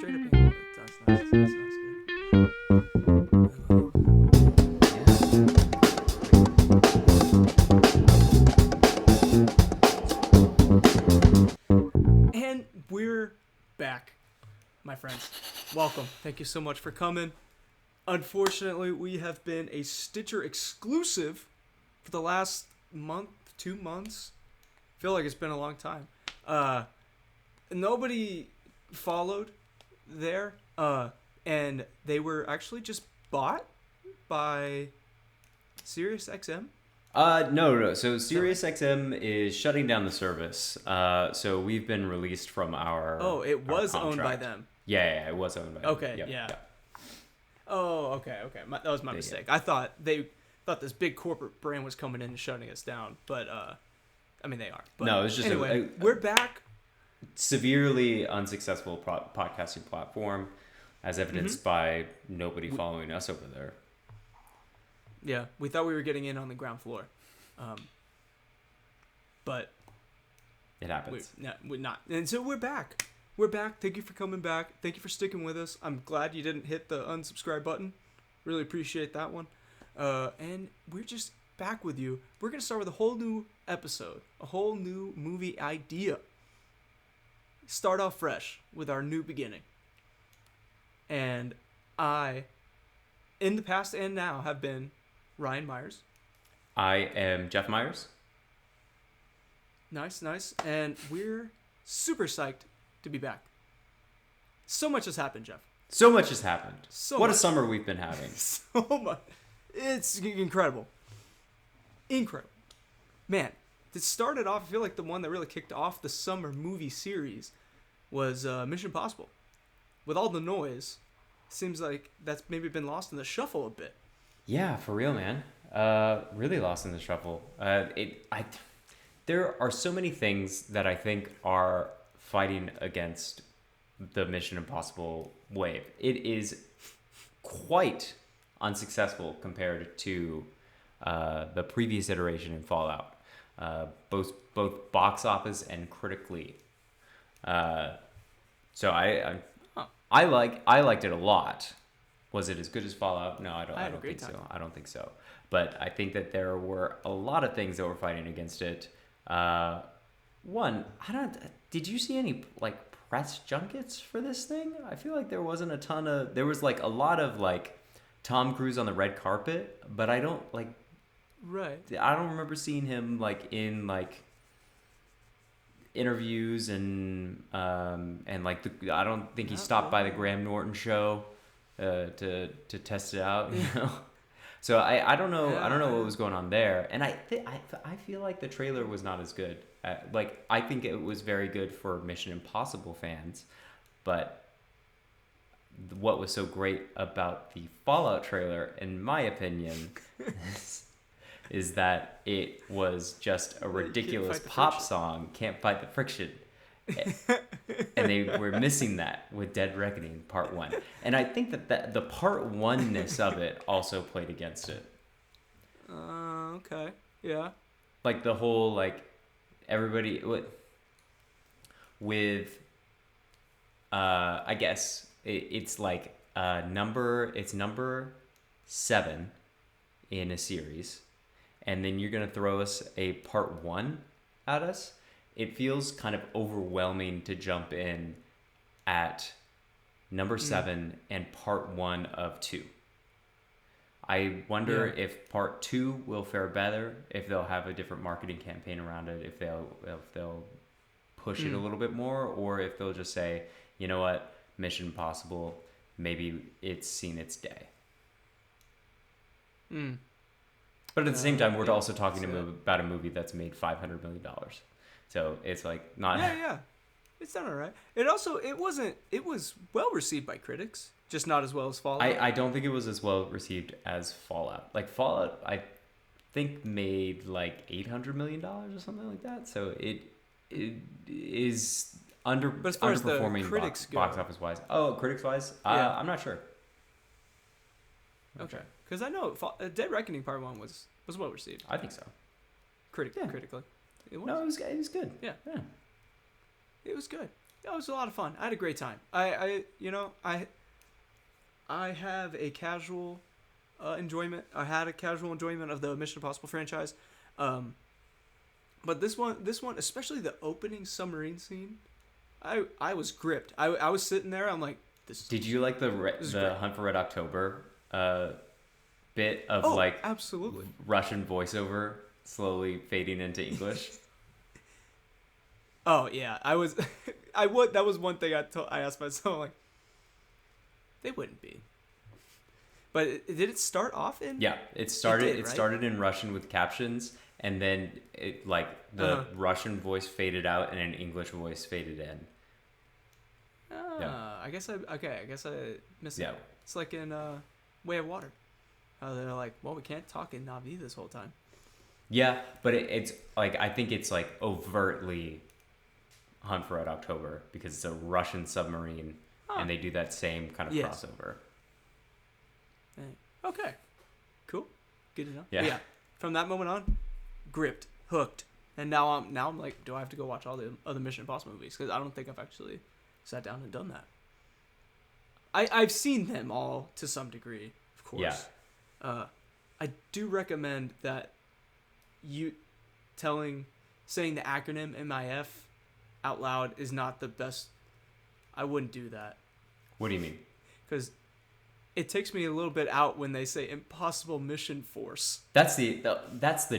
straight up angle. That's nice. That's nice. And we're back, my friends. Welcome. Thank you so much for coming. Unfortunately, we have been a Stitcher exclusive for the last month, 2 months. I feel like it's been a long time. Nobody followed there, and they were actually just bought by SiriusXM. No. So SiriusXM is shutting down the service. So we've been released from our. Oh, it was our owned by contract. them. Yeah, it was owned by them. Okay, Yep, yeah. yep. Oh, okay. That was my mistake. I thought this big corporate brand was coming in and shutting us down, but I mean they are. But No, it was just anyway. We're back. Severely unsuccessful podcasting platform, as evidenced by nobody following us over there. Yeah, we thought we were getting in on the ground floor, but It happens. we're not. And so we're back. We're back. Thank you for coming back. Thank you for sticking with us. I'm glad you didn't hit the unsubscribe button. Really appreciate that one. And we're just back with you. We're going to start with a whole new episode, a whole new movie idea. Start off fresh with our new beginning. And I, in the past and now, have been Ryan Myers. I am Jeff Myers. Nice. And we're super psyched to be back. So much has happened, Jeff. So much has happened. What a much. summer we've been having. So much. It's incredible. Incredible. Man, it started off, I feel like the one that really kicked off the summer movie series was Mission Impossible. With all the noise, seems like that's maybe been lost in the shuffle a bit. Yeah, for real, man. Really lost in the shuffle. There are so many things that I think are fighting against the Mission Impossible wave. It is quite unsuccessful compared to the previous iteration in Fallout, both box office and critically. So I liked it a lot. Was it as good as Fallout? No, I don't think so. I don't think so. But I think that there were a lot of things that were fighting against it. Did you see any press junkets for this thing? I feel like there wasn't a ton of. There was a lot of Tom Cruise on the red carpet, but I don't Right. I don't remember seeing him in interviews and I don't think he stopped by the Graham Norton show to test it out, you know. So I don't know. I don't know what was going on there, and I feel like the trailer was not as good. I think it was very good for Mission Impossible fans, but what was so great about the Fallout trailer, in my opinion, is that it was just a ridiculous pop song. Can't fight the friction. And they were missing that with Dead Reckoning Part 1. And I think that the Part 1-ness of it also played against it. Okay. Yeah. The whole, everybody with I guess it's number 7 in a series, and then you're going to throw us a Part 1 at us. It feels kind of overwhelming to jump in at number 7 and Part 1 of 2. I wonder if Part 2 will fare better, if they'll have a different marketing campaign around it, if they'll push it a little bit more, or if they'll just say, you know what, Mission Impossible, maybe it's seen its day. But at the same time, we're also talking about a movie that's made $500 million. So it's not. Yeah. It's done all right. It was well received by critics, just not as well as Fallout. I don't think it was as well received as Fallout. Fallout, I think made $800 million or something like that. So it is but as far underperforming as the critics box office wise. Oh, critics wise? Yeah. I'm not sure. Okay. Because I know Dead Reckoning Part 1 was well received. I think so. Critically. It was. No, it was good. Yeah. It was good. it was a lot of fun. I had a great time. I have a casual enjoyment. I had a casual enjoyment of the Mission Impossible franchise, but this one, especially the opening submarine scene, I was gripped. I was sitting there. I'm like, this. Did you like the great. Hunt for Red October bit of absolutely Russian voiceover slowly fading into English? Oh yeah, I was. I would. That was one thing I asked myself, like, they wouldn't be. But did it start off in? Yeah, it started. It did, It right? started in Russian with captions, and then the Russian voice faded out, and an English voice faded in. Yeah. I guess I missed Yeah. it. It's like in Way of Water. How they're like, well, we can't talk in Navi this whole time. Yeah, but it's like, I think it's like overtly Hunt for Red October because it's a Russian submarine, and they do that same kind of crossover. Okay, cool, good to know. Yeah. But yeah, from that moment on, gripped, hooked, and now I'm like, do I have to go watch all the other Mission Impossible movies? Because I don't think I've actually sat down and done that. I've seen them all to some degree, of course. Yeah. I do recommend that you saying the acronym MIF out loud is not the best. I wouldn't do that. What do you mean? Because it takes me a little bit out when they say Impossible Mission Force. That's the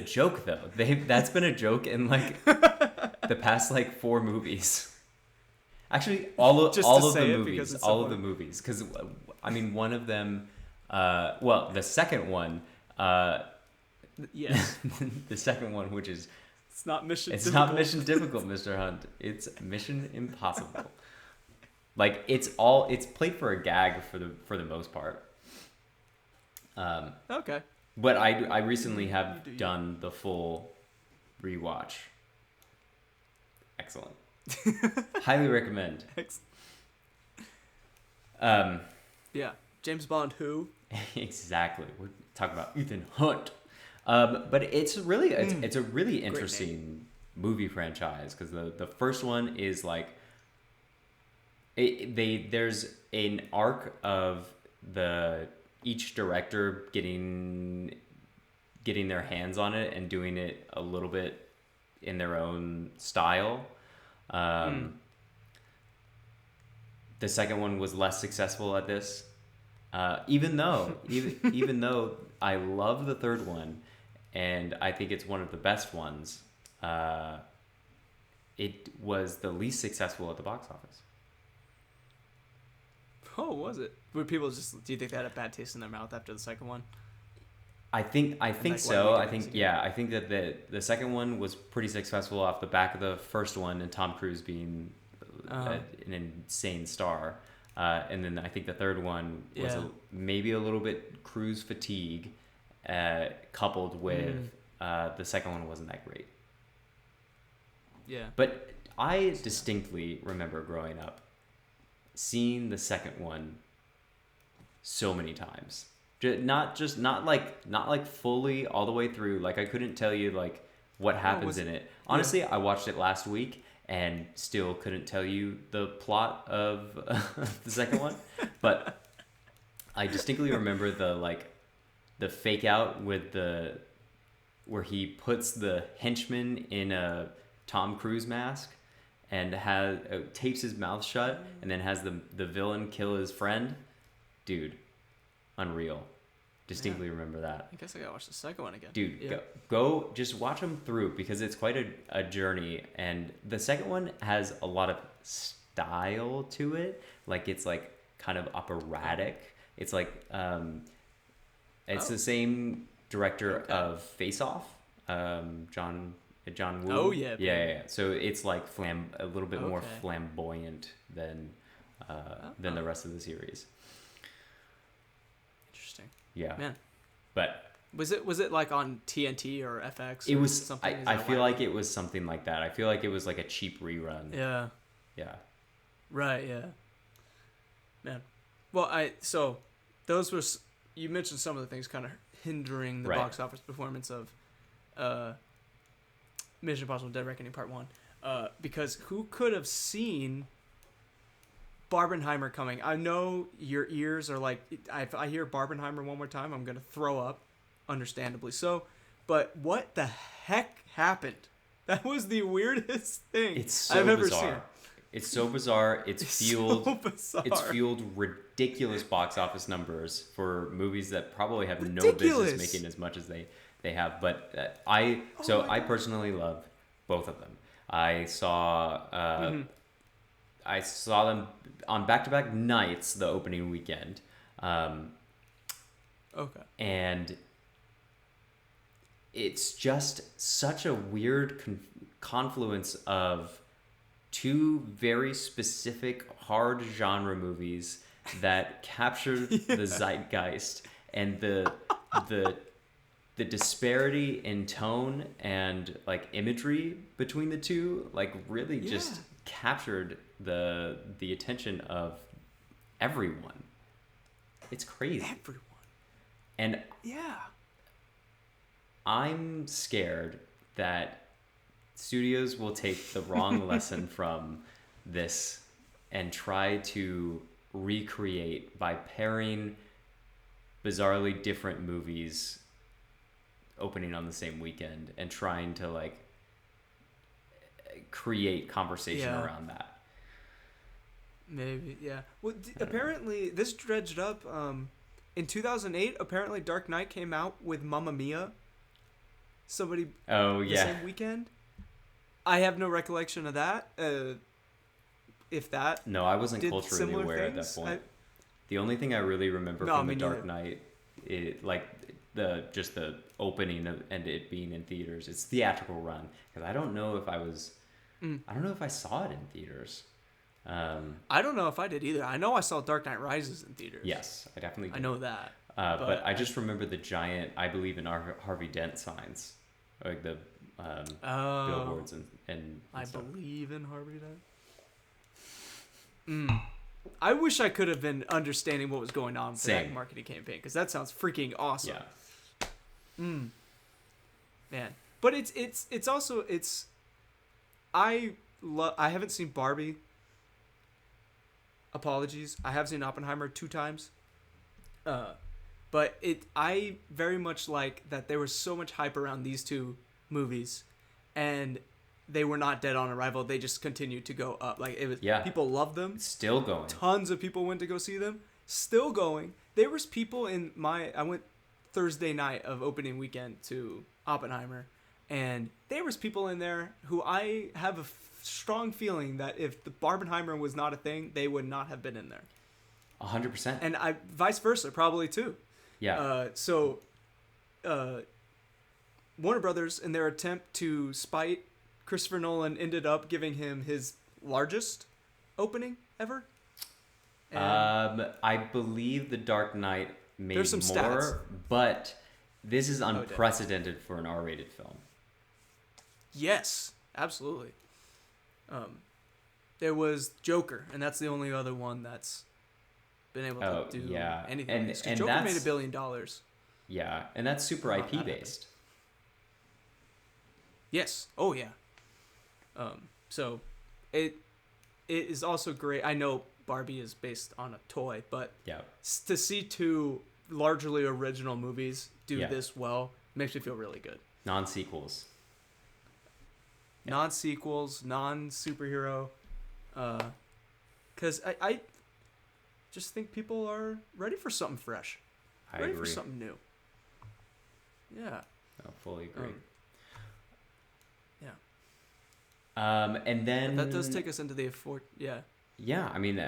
joke though. That's been a joke in like the past like 4 movies. Actually, all of the movies, because I mean, one of them, the second one, yes, the second one, which is it's not mission difficult, Mr. Hunt. It's Mission Impossible. Like it's played for a gag for the most part. Okay. But I recently have done the full rewatch. Excellent. Highly recommend. Yeah, James Bond who? Exactly. We're talking about Ethan Hunt. But it's really it's a really interesting movie franchise because the first one is like there's an arc of each director getting their hands on it and doing it a little bit in their own style. The second one was less successful at this, even though I love the third one, and I think it's one of the best ones. It was the least successful at the box office. Oh, was it? Were people just? Do you think they had a bad taste in their mouth after the second one? I think so. I think that the second one was pretty successful off the back of the first one, and Tom Cruise being an insane star. And then I think the third one was maybe a little bit Cruise fatigue, coupled with the second one wasn't that great. Yeah. But I distinctly remember growing up seeing the second one so many times. Not like fully all the way through. Like I couldn't tell you like what happens in it. Honestly, I watched it last week and still couldn't tell you the plot of the second one. But I distinctly remember the fake out with where he puts the henchman in a Tom Cruise mask and tapes his mouth shut and then has the villain kill his friend. Dude, unreal. Distinctly remember that. I guess I gotta watch the second one again. Dude, go just watch them through because it's quite a journey. And the second one has a lot of style to it. Like it's like kind of operatic. It's like it's the same director of Face Off, John Woo. Oh yeah. Yeah. So it's like a little bit more flamboyant than the rest of the series. Interesting. Yeah. Man. But was it like on TNT or FX? It was something. I feel like it was something like that. I feel like it was like a cheap rerun. Yeah. Yeah. Right. Yeah. Man. Well, those were you mentioned some of the things kind of hindering the box office performance of Mission Impossible: Dead Reckoning Part 1. Because who could have seen Barbenheimer coming. I know your ears are like, if I hear Barbenheimer one more time, I'm gonna throw up, understandably so. But what the heck happened? That was the weirdest thing It's so I've ever bizarre. seen. It's so bizarre. It's fueled. So bizarre. It's fueled ridiculous box office numbers for movies that probably have no Ridiculous. business making as much as they have. But my I God. personally love both of them. I saw them on back-to-back nights the opening weekend, Okay. and it's just such a weird confluence of two very specific hard genre movies that capture the zeitgeist, and the disparity in tone and like imagery between the two like really just captured the attention of everyone. It's crazy. Everyone. And Yeah. I'm scared that studios will take the wrong lesson from this and try to recreate by pairing bizarrely different movies opening on the same weekend and trying to like create conversation around that. Maybe, yeah. Well, apparently this dredged up. In 2008, apparently Dark Knight came out with Mamma Mia. Somebody. Oh the yeah. same weekend. I have no recollection of that. If that. No, I wasn't did culturally similar aware at that things, point. The only thing I really remember No, from me the Dark neither. Knight, like the opening and it being in theaters, its theatrical run. Because I don't know if I saw it in theaters. I don't know if I did either. I know I saw Dark Knight Rises in theaters. Yes, I definitely did. I know that. But I just remember the giant "I believe in Harvey Dent" signs, like the billboards and I stuff. believe in Harvey Dent. I wish I could have been understanding what was going on for that Same. marketing campaign, because that sounds freaking awesome. Yeah. Man, but it's also I haven't seen Barbie. Apologies, I have seen Oppenheimer 2 times. But I very much like that there was so much hype around these two movies, and they were not dead on arrival. They just continued to go up. Like, it was, people loved them. It's still going. Tons of people went to go see them. Still going. There was people I went Thursday night of opening weekend to Oppenheimer, and there was people in there who I have a strong feeling that if the Barbenheimer was not a thing, they would not have been in there. 100%. And vice versa, probably too. Yeah. Warner Brothers, in their attempt to spite Christopher Nolan, ended up giving him his largest opening ever. I believe The Dark Knight made There's some more, stats. but this is unprecedented for an R-rated film. Yes, absolutely. There was Joker, and that's the only other one that's been able to do anything. And, like this. and Joker that's, made $1 billion. Yeah, and that's super IP based. Yes. Oh yeah. So it is also great. I know Barbie is based on a toy, but to see two largely original movies do this well makes me feel really good. Non-sequels. Non-sequels, non-superhero. Because I just think people are ready for something fresh. I ready agree. for something new. Yeah. I fully agree. Yeah. And then But that does take us into the yeah. Yeah, I mean,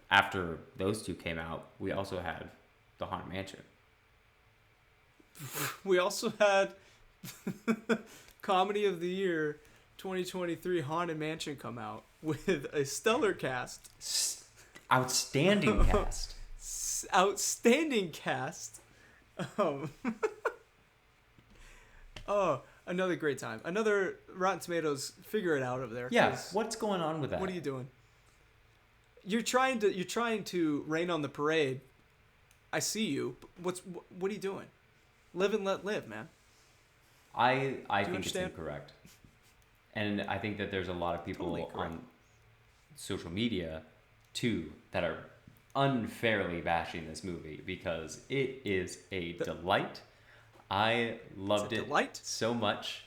after those two came out, we also had The Haunted Mansion. We also had Comedy of the Year 2023 Haunted Mansion come out with a stellar cast. Outstanding cast. Outstanding cast. Oh, another great time. Another Rotten Tomatoes, figure it out over there. Yeah, what's going on with that? What are you doing? You're trying to rain on the parade. I see you. What are you doing? Live and let live, man. I think understand? it's incorrect. And I think that there's a lot of people Totally correct. social media too that are unfairly bashing this movie because it is a delight. I loved it so much.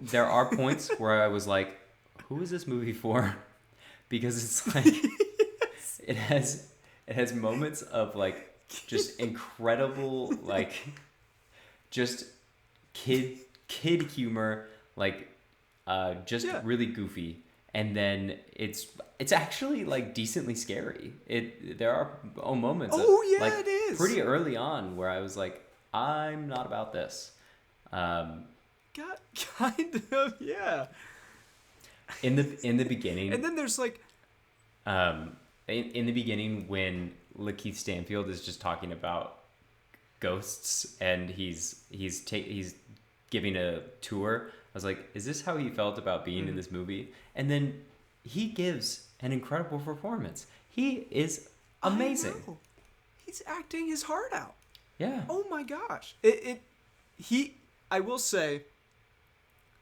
There are points where I was like, who is this movie for? Because it's like yes. it has moments of like just incredible like just kid humor, like just really goofy, and then it's actually like decently scary. There are moments like, it is pretty early on where I was like, I'm not about this. Kind of, yeah. In the beginning, and then there's like in the beginning when Lakeith Stanfield is just talking about ghosts and he's giving a tour, I was like, is this how he felt about being in this movie? And then he gives an incredible performance. He is amazing. He's acting his heart out. Yeah. Oh my gosh. I will say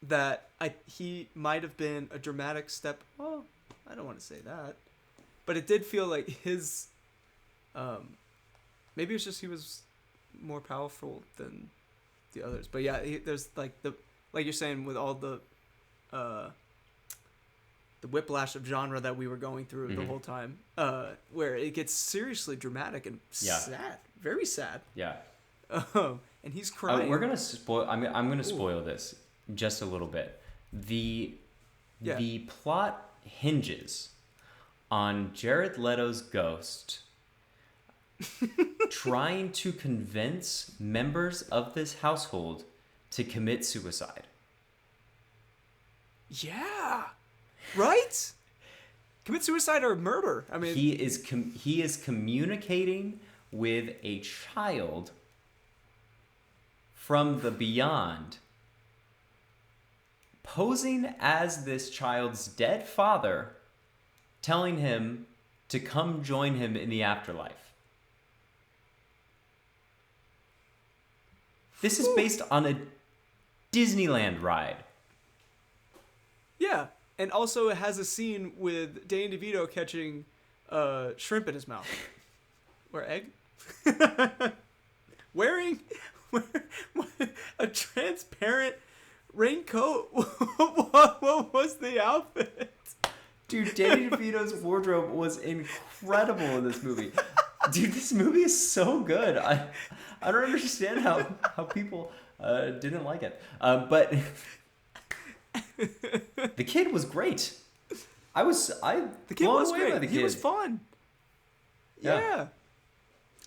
that he might have been a dramatic step. Well, I don't want to say that, but it did feel like his. Maybe it's just he was more powerful than the others. But yeah, there's like you're saying with all the whiplash of genre that we were going through the whole time, where it gets seriously dramatic and sad, very sad. Yeah. And he's crying. We're gonna spoil. I'm gonna spoil this just a little bit. The plot hinges on Jared Leto's ghost trying to convince members of this household to commit suicide. Yeah. Right? Commit suicide or murder. I mean, he is communicating with a child from the beyond, posing as this child's dead father, telling him to come join him in the afterlife. This is based on a Disneyland ride. Yeah, and also it has a scene with Danny DeVito catching shrimp in his mouth. Or egg? Wearing a transparent raincoat. What was the outfit? Dude, Danny DeVito's wardrobe was incredible in this movie. Dude, this movie is so good. I don't understand how people didn't like it. But the kid was great. The kid was great. He was fun. Yeah.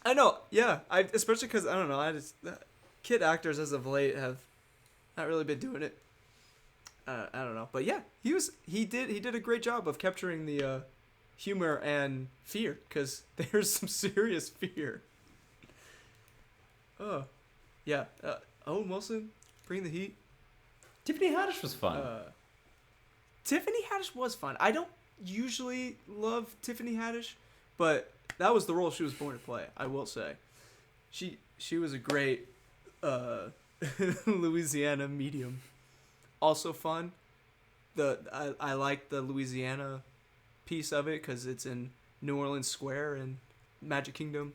I know. Yeah. Especially because I don't know. Kid actors as of late have not really been doing it. I don't know, but yeah, he did a great job of capturing the humor and fear, because there's some serious fear. Oh, yeah. Owen Wilson, bring the heat. Tiffany Haddish was fun. Tiffany Haddish was fun. I don't usually love Tiffany Haddish, but that was the role she was born to play. I will say, she was a great Louisiana medium. Also fun. I like the Louisiana piece of it because it's in New Orleans Square and Magic Kingdom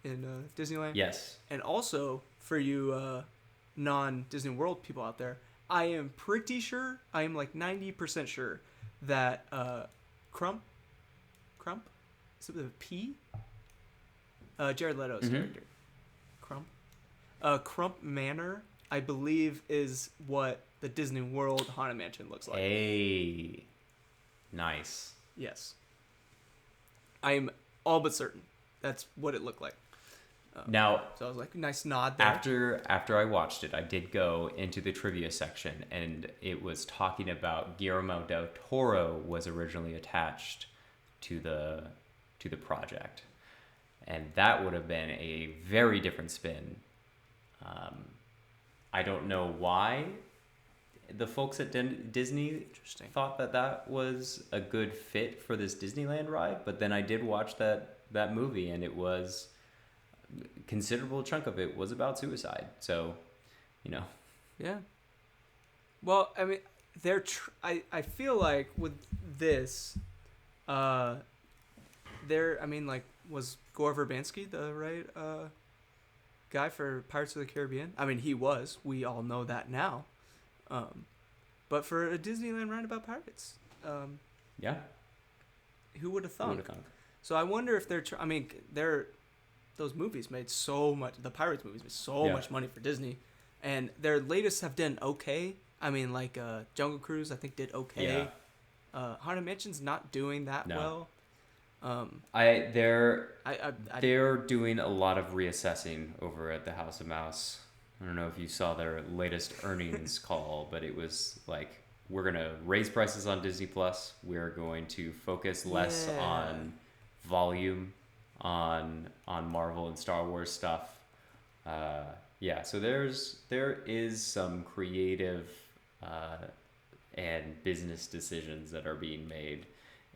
in Disneyland. Yes. And also for you non-Disney World people out there, I am pretty sure, I am like 90% sure that Crump, is it with a P? Jared Leto's character. Crump Manor, I believe, is what the Disney World Haunted Mansion looks like. Hey, nice. Yes. I'm all but certain that's what it looked like. Now, so I was like, nice nod there. After I watched it, I did go into the trivia section, and it was talking about Guillermo del Toro was originally attached to the project, and that would have been a very different spin. I don't know why the folks at Disney thought that was a good fit for this Disneyland ride, but then I did watch that movie, and it was a considerable chunk of it was about suicide. So, Yeah. Well, I mean, I feel like with this, There, I mean, like, was Gore Verbinski the right guy for Pirates of the Caribbean? I mean, he was. We all know that now. But for a Disneyland ride about pirates, Yeah. who would have Who would thunk? have thunk? So I wonder if I mean, those movies made so much. The Pirates movies made so much money for Disney, and their latest have done okay. I mean, like Jungle Cruise, I think did okay. Yeah. Haunted Mansion's not doing that well. They're I doing a lot of reassessing over at the House of Mouse. I don't know if you saw their latest earnings call, but it was like, we're gonna raise prices on Disney Plus. We're going to focus less on volume, on Marvel and Star Wars stuff. So there is some creative and business decisions that are being made,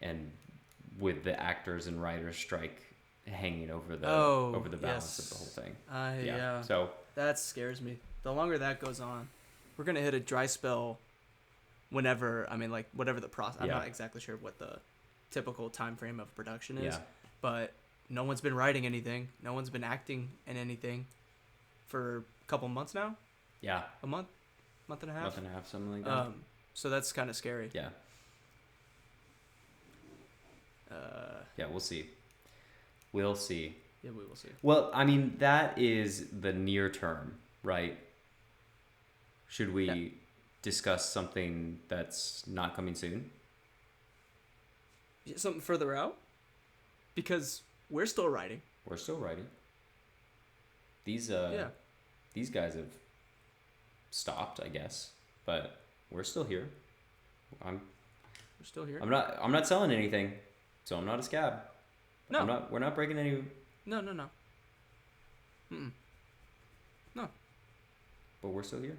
and with the actors and writers strike hanging over the balance of the whole thing. So that scares me. The longer that goes on, we're gonna hit a dry spell. Whenever, I mean, like, whatever the process. I'm not exactly sure what the typical time frame of production is, but no one's been writing anything. No one's been acting in anything for a couple months now. Yeah. A month and a half. Month and a half, something like that. So that's kind of scary. Yeah. We'll see. We'll see. Yeah, we will see. Well, I mean, that is the near term, right? Should we discuss something that's not coming soon? Something further out? Because we're still writing. We're still writing. These guys have stopped, I guess, but we're still here. We're still here. I'm not selling anything, so I'm not a scab. No. We're not breaking any. No. Mm-mm. No. But we're still here.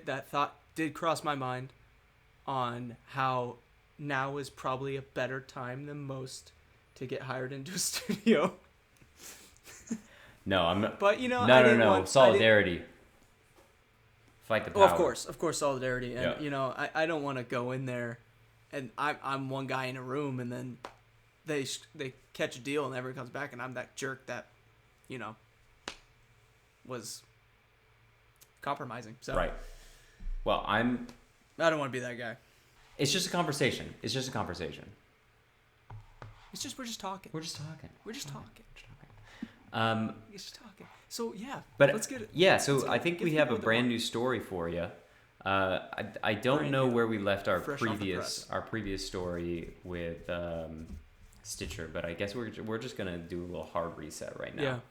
That thought did cross my mind on how now is probably a better time than most to get hired into a studio. No, I'm not. But No. Solidarity. Fight the power. Oh, of course, solidarity, and I don't want to go in there, and I'm one guy in a room, and then they catch a deal and everyone comes back, and I'm that jerk that, was compromising. So right. Well, I don't want to be that guy. It's just a conversation. We're just talking. It's just talking. So but let's get it. Yeah, so I think we have a brand new story for you. I don't know where we left our previous story with Stitcher, but I guess we're just gonna do a little hard reset right now.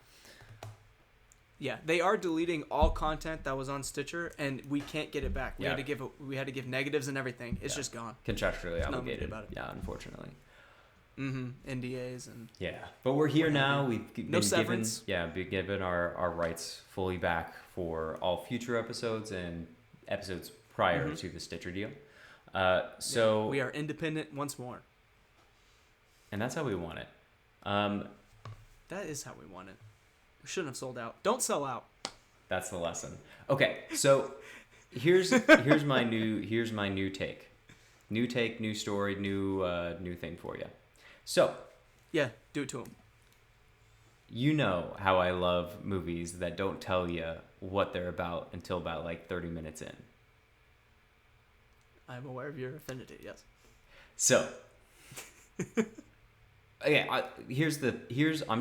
Yeah, they are deleting all content that was on Stitcher, and we can't get it back. We had to give negatives and everything. It's just gone. Contractually obligated. About it. Yeah, unfortunately. NDAs and. Yeah, but we're here now. We've been severance. given our rights fully back for all future episodes and episodes prior to the Stitcher deal. So we are independent once more. And that's how we want it. That is how we want it. We shouldn't have sold out. Don't sell out. That's the lesson. Okay, so here's my new take. New take, new story, new thing for you. So, yeah, do it to him. You know how I love movies that don't tell you what they're about until about like 30 minutes in. I'm aware of your affinity, yes. So, okay, I'm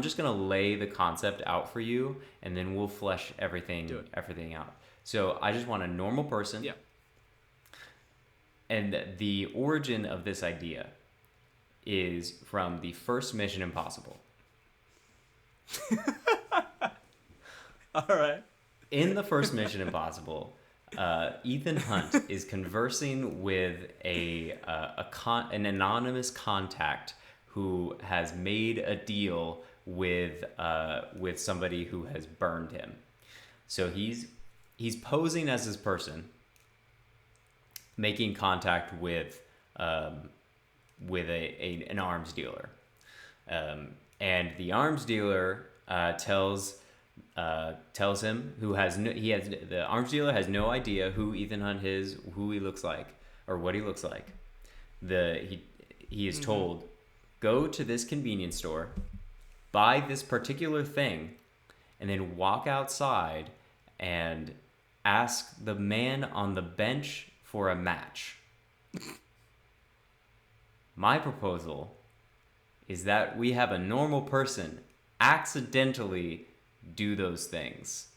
just gonna lay the concept out for you, and then we'll flesh everything out. So I just want a normal person. Yeah. And the origin of this idea is from the first Mission Impossible. All right. In the first Mission Impossible, Ethan Hunt is conversing with an anonymous contact who has made a deal with somebody who has burned him. So he's posing as this person, making contact with an arms dealer, and the arms dealer tells him the arms dealer has no idea who Ethan Hunt is, who he looks like, or what he looks like. He is told, go to this convenience store, buy this particular thing, and then walk outside and ask the man on the bench for a match. My proposal is that we have a normal person accidentally do those things.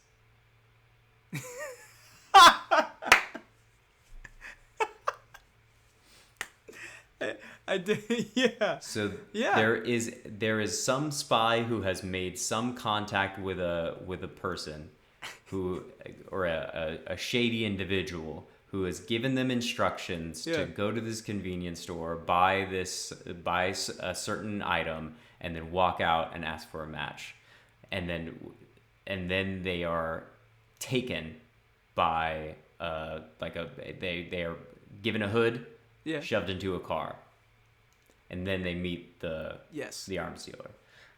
I did, yeah. So Yeah. there is some spy who has made some contact with a person who, or a shady individual who has given them instructions Yeah. to go to this convenience store, buy a certain item, and then walk out and ask for a match, and then they are taken by they are given a hood, Yeah. shoved into a car, and then they meet the Yes. arms dealer.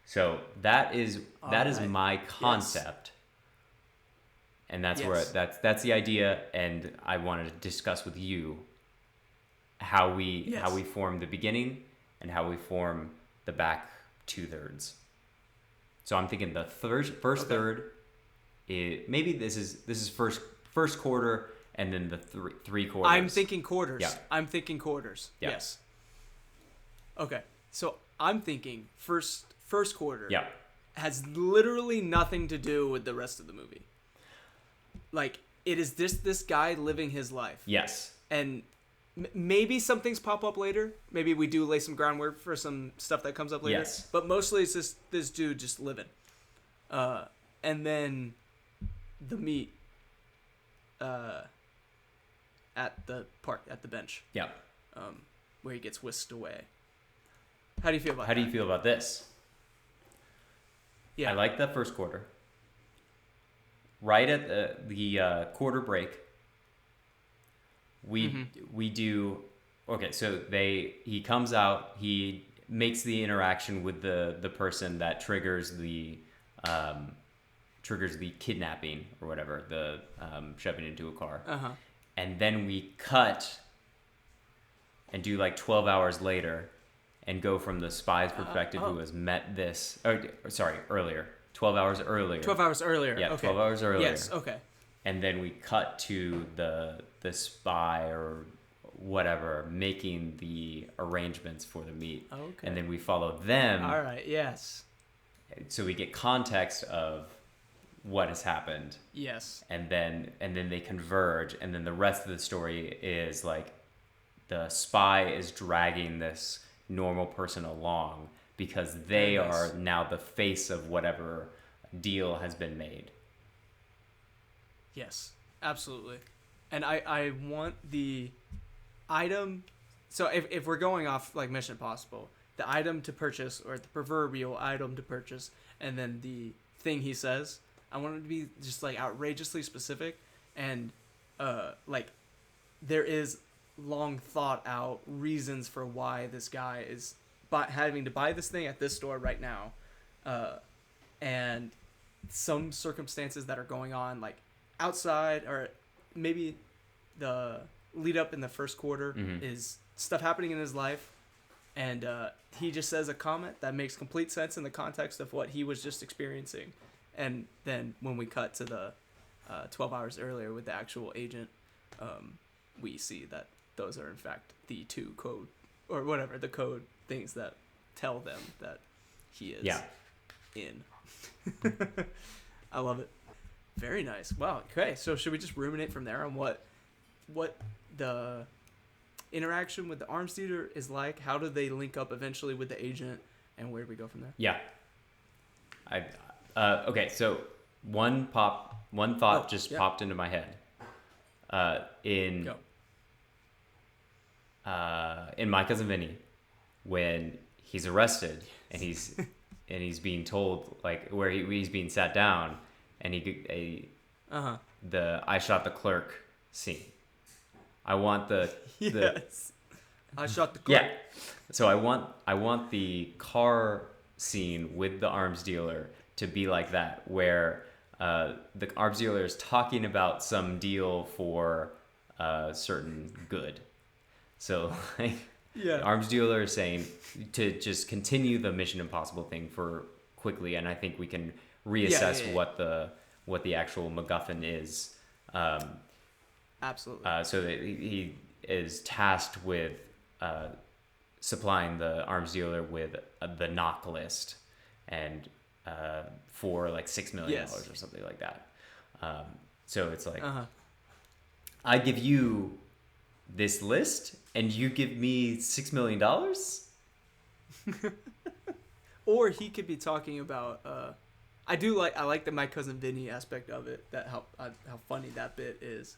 So that is Alright. my concept. And that's where Yes. that's the idea, and I wanted to discuss with you how we form the beginning and how we form the back 2/3. So I'm thinking the first Okay. third is maybe this is first quarter, and then the three quarters. I'm thinking quarters. Yeah. I'm thinking quarters. Yeah. Yes. Okay. So I'm thinking first quarter Yeah. has literally nothing to do with the rest of the movie. Like, it is this guy living his life. Yes. And maybe some things pop up later. Maybe we do lay some groundwork for some stuff that comes up later. Yes. But mostly it's just this dude just living. And then the meet at the park, at the bench, Yeah. where he gets whisked away. How do you feel about How that? do you feel about this? Yeah. I like that first quarter. Right at the quarter break, we do okay. So he comes out. He makes the interaction with the person that triggers the kidnapping or whatever, the shoving into a car. Uh-huh. And then we cut and do like 12 hours later and go from the spy's perspective who has met this. Oh, sorry, earlier. 12 hours earlier. 12 hours earlier. Yeah, Okay. 12 hours earlier. Yes, okay. And then we cut to the spy or whatever making the arrangements for the meet. Okay. And then we follow them. All right, yes. So we get context of what has happened. Yes. And then they converge, and then the rest of the story is like the spy is dragging this normal person along because they Very nice. are now the face of whatever deal has been made. Yes, absolutely. And I want the item. So if we're going off like Mission Impossible, the item to purchase, or the proverbial item to purchase, and then the thing he says, I want it to be just like outrageously specific, and like there is long thought out reasons for why this guy is having to buy this thing at this store right now, and some circumstances that are going on like outside, or maybe the lead up in the first quarter is stuff happening in his life, and he just says a comment that makes complete sense in the context of what he was just experiencing. And then when we cut to the 12 hours earlier with the actual agent, we see that those are in fact the two code, or whatever, the code things that tell them that he is in. I love it. Very nice. Wow. Okay, so should we just ruminate from there on what the interaction with the arms dealer is like? How do they link up eventually with the agent, and where do we go from there? Yeah. Okay, so one thought popped into my head. In My Cousin Vinny, when he's arrested and he's being told like where he's being sat down, and the I shot the clerk scene. I want the I shot the clerk. yeah. So I want the car scene with the arms dealer to be like that, where the arms dealer is talking about some deal for a certain good. So like Yeah. The arms dealer is saying to just continue the Mission Impossible thing for quickly, and I think we can reassess what the actual MacGuffin is. Absolutely. So that he is tasked with supplying the arms dealer with the knock list, and for like $6 million or something like that. So it's like, I give you this list, and you give me $6 million. Or he could be talking about. I like the My Cousin Vinny aspect of it. That how funny that bit is.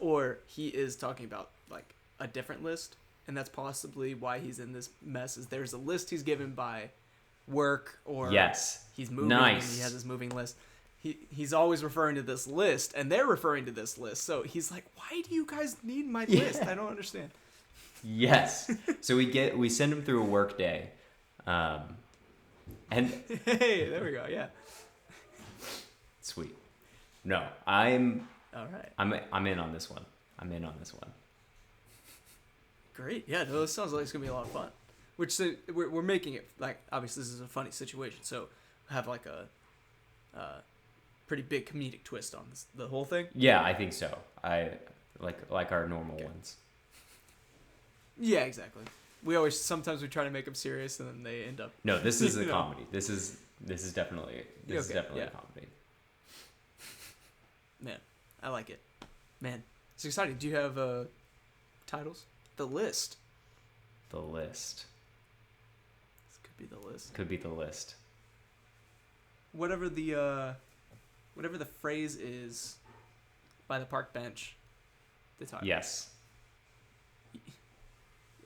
Or he is talking about like a different list, and that's possibly why he's in this mess. Is there's a list he's given by work, or he's moving and he has this moving list. He's always referring to this list, and they're referring to this list. So he's like, "Why do you guys need my list? I don't understand." Yes. So we send him through a work day, and hey, there we go. Yeah. Sweet. No, I'm all right. I'm in on this one. I'm in on this one. Great. Yeah, no, this sounds like it's gonna be a lot of fun. Which we're making it like, obviously this is a funny situation, so have like a pretty big comedic twist on the whole thing. Yeah, I think so. I like our normal ones. Yeah, exactly. Sometimes we try to make them serious, and then they end up. No, this is a comedy. This is definitely a comedy. Man, I like it. Man, it's exciting. Do you have titles? The List. The List. This could be the list. Could be the list. Whatever the phrase is by the park bench. The title. Yes.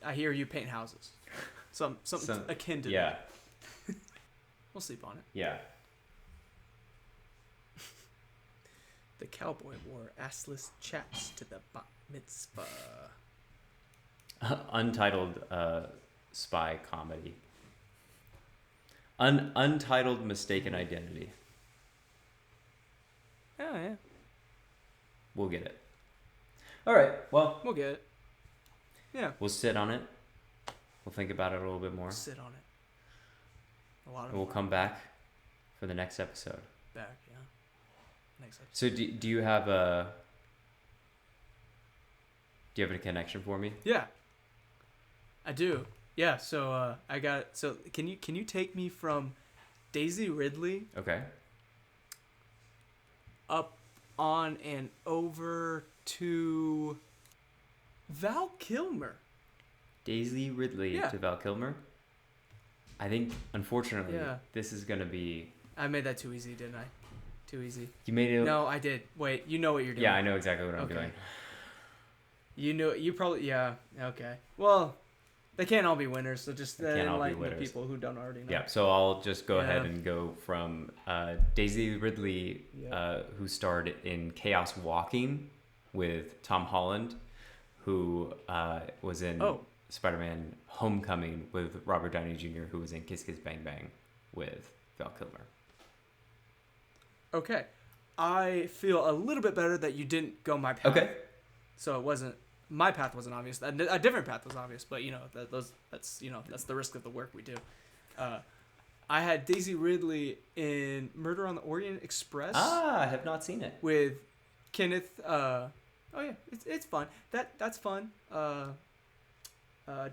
I hear you paint houses. Something akin to that. We'll sleep on it. Yeah. The cowboy wore assless chaps to the bat mitzvah. Untitled spy comedy. Untitled mistaken identity. Oh, yeah. We'll get it. All right. Well, we'll get it. Yeah. We'll sit on it. We'll think about it a little bit more. Sit on it. A lot of. And we'll come back for the next episode. Back, yeah. Next episode. So do you have a connection for me? Yeah. I do. Yeah. So I got. So can you take me from Daisy Ridley? Okay. Up on and over to Val Kilmer. Daisy Ridley to Val Kilmer. I think, unfortunately, this is gonna be. I made that too easy, didn't I? Too easy. You made it. No, I did. Wait, you know what you're doing. Yeah, I know exactly what I'm doing. You know, you probably okay. Well, they can't all be winners, so just enlighten the people who don't already know. Yeah, so I'll just go ahead and go from Daisy Ridley, who starred in Chaos Walking with Tom Holland, who was in Spider-Man Homecoming with Robert Downey Jr., who was in Kiss Kiss Bang Bang with Val Kilmer. Okay. I feel a little bit better that you didn't go my path. Okay. So my path wasn't obvious. A different path was obvious, but that's the risk of the work we do. I had Daisy Ridley in Murder on the Orient Express. I have not seen it. With Kenneth. It's fun. That's fun.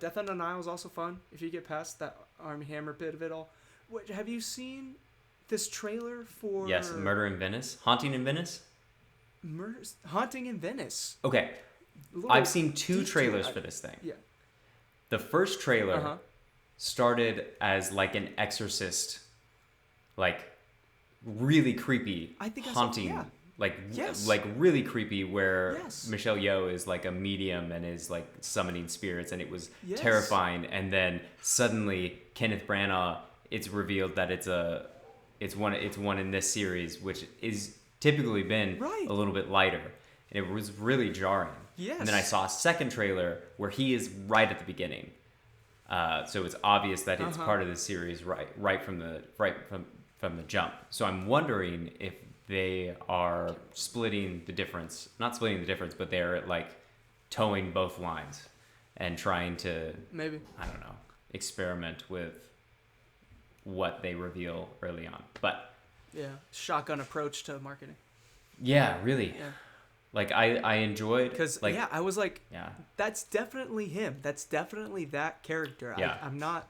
Death on the Nile is also fun if you get past that Armie Hammer bit of it all. Have you seen this trailer for? Yes, Murder in Venice, Haunting in Venice. Haunting in Venice. Okay, I've seen two trailers for this thing. Yeah. The first trailer started as like an Exorcist, like really creepy, haunting. Like really creepy, where Michelle Yeoh is like a medium and is like summoning spirits, and it was terrifying. And then suddenly Kenneth Branagh, it's revealed that it's one in this series, which is typically been a little bit lighter, and it was really jarring. Yes. And then I saw a second trailer where he is right at the beginning, so it's obvious that it's part of the series right from the jump. So I'm wondering if they are splitting the difference, not splitting the difference, but they're like towing both lines. and trying to, maybe, I don't know, experiment with what they reveal early on. But yeah, shotgun approach to marketing. yeah, really. Yeah. Like I enjoyed, because like, I was like, yeah, that's definitely him. That's definitely that character. Yeah. I'm not.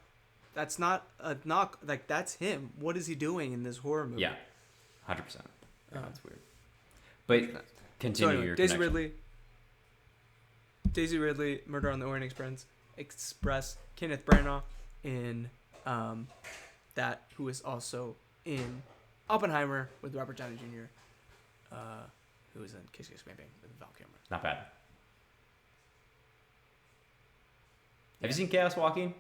That's not a knock. Like that's him. What is he doing in this horror movie? yeah, 100%. Yeah, that's weird. But continue anyway, your Daisy connection. Ridley, Murder on the Orient Express, Kenneth Branagh in that, who is also in Oppenheimer with Robert Downey Jr. Who is in Kiss Kiss Bang Bang with Val Kilmer. Not bad. Have you seen Chaos Walking?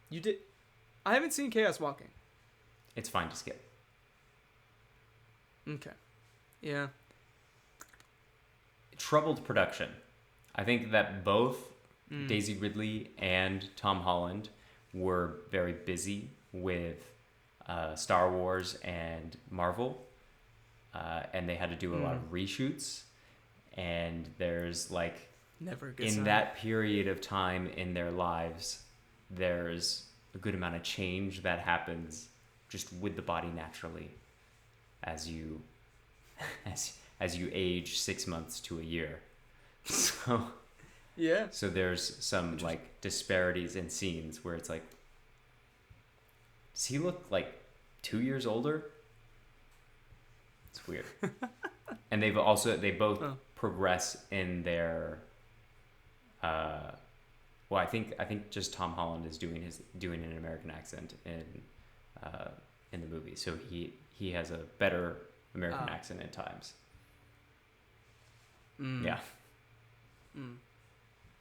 You did. I haven't seen Chaos Walking. It's fine to skip. Okay. Yeah. Troubled production. I think that both Daisy Ridley and Tom Holland were very busy with Star Wars and Marvel, and they had to do a lot of reshoots. And there's like, Never a good in sign. that period of time in their lives, there's a good amount of change that happens just with the body naturally as you as you age 6 months to a year. So Yeah. so there's some like disparities in scenes where it's like, does he look like 2 years older? It's weird. And they both progress in their well, I think just Tom Holland is doing an American accent in the movie, so he has a better American accent at times. Yeah.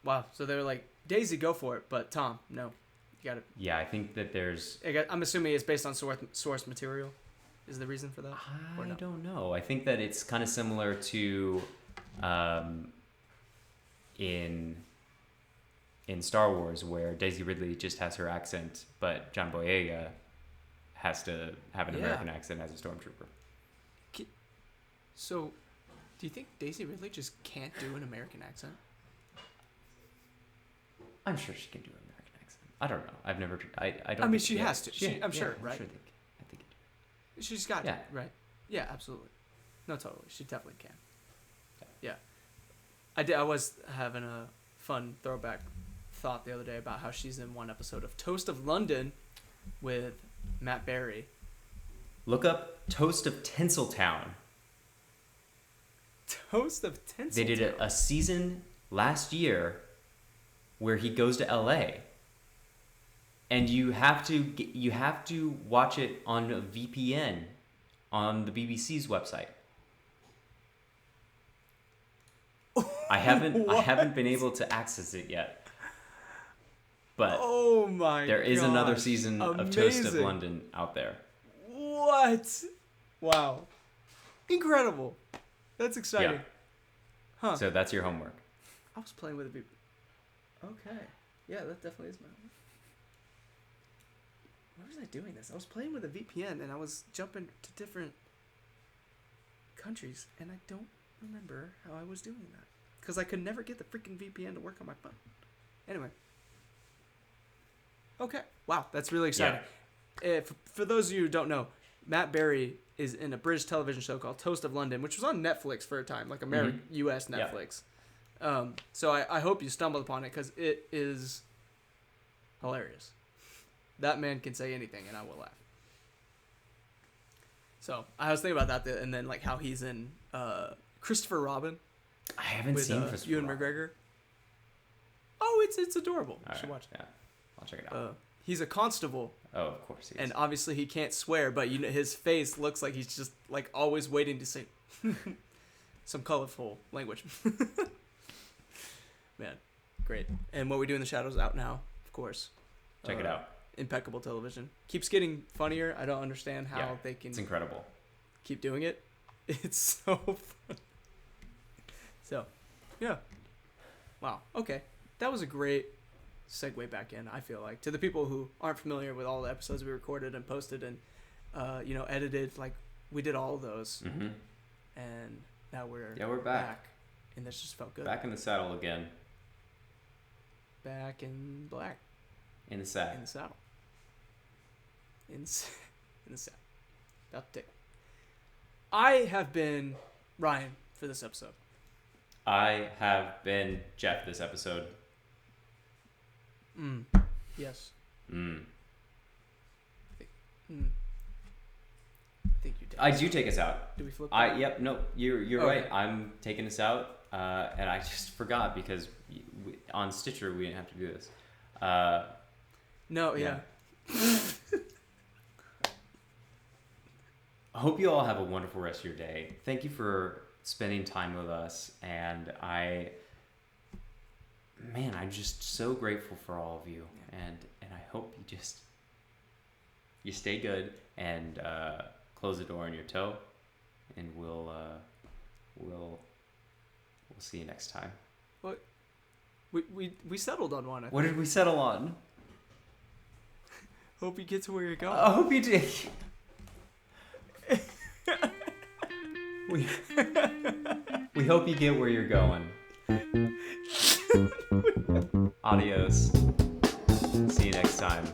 Wow. So they were like, Daisy, go for it, but Tom, no, you got it. Yeah, I think that there's. I'm assuming it's based on source material. Is the reason for that? I don't know. I think that it's kind of similar to, in Star Wars, where Daisy Ridley just has her accent, but John Boyega has to have an American accent as a stormtrooper. So, do you think Daisy Ridley just can't do an American accent? I'm sure she can do an American accent. I don't know. I've never. I don't. I mean, think- she yeah, has to. I'm sure, right? I think. She's got Yeah. to, right? Yeah, absolutely. No, totally. She definitely can. Yeah. I was having a fun throwback thought the other day about how she's in one episode of Toast of London with Matt Berry. Look up Toast of Tinseltown. Toast of Tinseltown. They did a season last year where he goes to LA. And you have to watch it on a VPN on the BBC's website. I haven't been able to access it yet. But oh my there is another gosh. season of Amazing. Toast of London out there. What? Wow. Incredible. That's exciting. Yeah. Huh. So that's your homework. I was playing with a VPN. Okay. Yeah, that definitely is my homework. Why was I doing this? I was playing with a VPN and I was jumping to different countries and I don't remember how I was doing that. Because I could never get the freaking VPN to work on my phone. Anyway. Okay. Wow, that's really exciting. Yeah. For those of you who don't know, Matt Berry is in a British television show called Toast of London, which was on Netflix for a time, like US Netflix. Yeah. So I hope you stumbled upon it because it is hilarious. That man can say anything, and I will laugh. So I was thinking about that, and then like how he's in Christopher Robin. I haven't seen Christopher Ewan Robin. McGregor. Oh, it's adorable. All You should right, watch it. Yeah, I'll check it out. He's a constable. Oh, of course he is. And obviously he can't swear, but his face looks like he's just like always waiting to say some colorful language. Man, great. And What We Do in the Shadows out now, of course. Check it out. Impeccable television. Keeps getting funnier. I don't understand how they can. It's incredible. Keep doing it. It's so fun. So, yeah. Wow. Okay. That was a great segue back in, I feel like. To the people who aren't familiar with all the episodes we recorded and posted and, edited, like, we did all of those. Mm-hmm. And now we're back. And this just felt good. Back in the saddle again. back in black. In the sack. In the saddle. In the saddle. About to take. I have been Ryan for this episode. I have been Jeff this episode. Yes. Mm. I think you did. I do take us out. Do we flip? Yep. No, you're Okay. right. I'm taking us out, and I just forgot because on Stitcher we didn't have to do this. No. Yeah. I hope you all have a wonderful rest of your day. Thank you for spending time with us, and I'm just so grateful for all of you, and I hope you stay good and close the door on your toe, and we'll see you next time. What? We settled on one. What did we settle on? Hope you get to where you're going. I hope you did. We hope you get where you're going. Adios. See you next time.